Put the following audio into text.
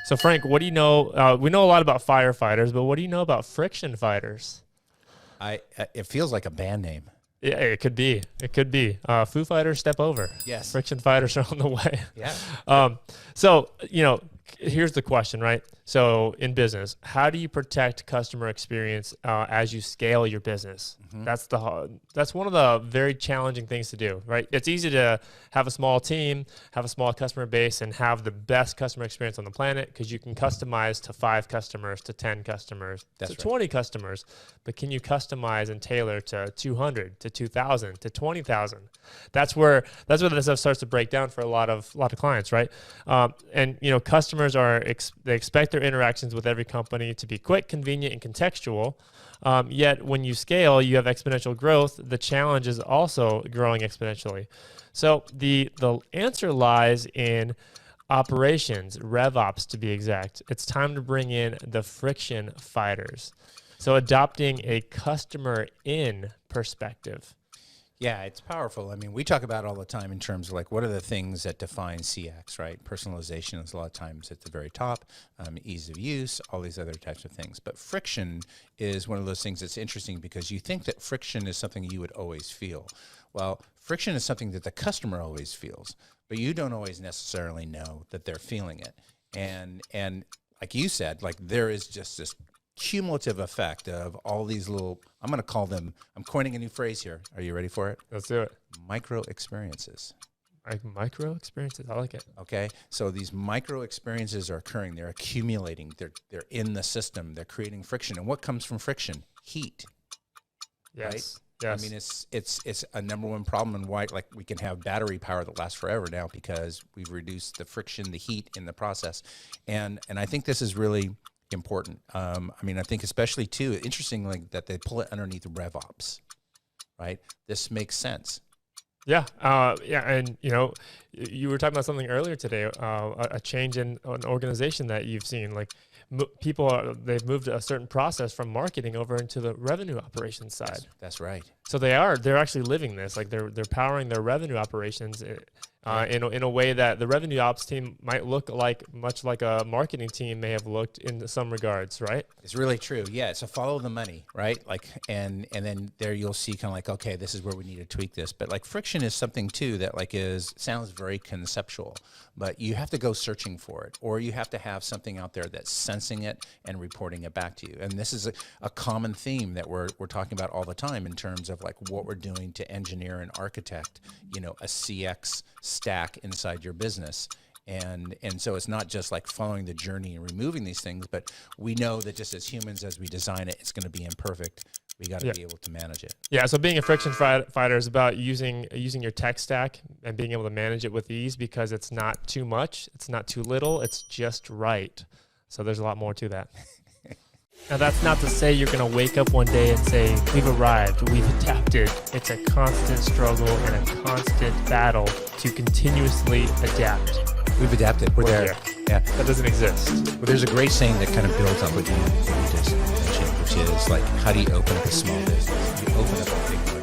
So Frank, what do you know? We know a lot about firefighters, but what do you know about friction fighters? It feels like a band name. Yeah, it could be. It could be. Foo Fighters, Step Over. Yes. Friction fighters are on the way. Yeah. So, here's the question, right? So in business, how do you protect customer experience as you scale your business? Mm-hmm. That's one of the very challenging things to do, right? It's easy to have a small team, have a small customer base, and have the best customer experience on the planet because you can customize to 5 customers, to 10 customers, to 20 customers. But can you customize and tailor to 200, to 2,000, to 20,000? That's where this stuff starts to break down for a lot of clients, right? And customers they expect their interactions with every company to be quick, convenient, and contextual. Yet when you scale, you have exponential growth. The challenge is also growing exponentially. So the answer lies in operations, RevOps to be exact. It's time to bring in the friction fighters. So adopting a customer in perspective. Yeah, it's powerful. I mean, we talk about it all the time in terms of like, what are the things that define CX, right? Personalization is a lot of times at the very top, ease of use, all these other types of things. But friction is one of those things that's interesting because you think that friction is something you would always feel. Well, friction is something that the customer always feels, but you don't always necessarily know that they're feeling it. And like you said, like there is just this cumulative effect of all these little, I'm going to call them, I'm coining a new phrase here. Are you ready for it? Let's do it. Micro experiences. Micro experiences. I like it. Okay. So these micro experiences are occurring. They're accumulating. They're in the system. They're creating friction. And what comes from friction? Heat. Yes. Right? Yes. I mean, it's a number one problem and why like we can have battery power that lasts forever now because we've reduced the friction, the heat in the process. And I think this is really important. I mean, I think especially too, interestingly that they pull it underneath RevOps, right? This makes sense. Yeah. And you were talking about something earlier today, a change in an organization that you've seen, like they've moved a certain process from marketing over into the revenue operations side. That's right. So they're actually living this, like they're powering their revenue operations in a way that the revenue ops team might look much like a marketing team may have looked in some regards, right? It's really true. Yeah, it's a follow the money, right? Like, and then there you'll see kind of like, okay, this is where we need to tweak this. But like friction is something too that like sounds very conceptual, but you have to go searching for it, or you have to have something out there that's sensing it and reporting it back to you. And this is a common theme that we're talking about all the time in terms of like what we're doing to engineer and architect, a CX stack inside your business. And so it's not just like following the journey and removing these things, but we know that just as humans, as we design it, it's going to be imperfect. We got to be able to manage it. Yeah. So being a friction fighter is about using your tech stack and being able to manage it with ease because it's not too much. It's not too little. It's just right. So there's a lot more to that. Now, that's not to say you're going to wake up one day and say, we've arrived, we've adapted. It's a constant struggle and a constant battle to continuously adapt. We've adapted. We're there. Yeah. That doesn't exist. Well, there's a great saying that kind of builds on what you just mentioned, which is like, how do you open up a small business? You open up a big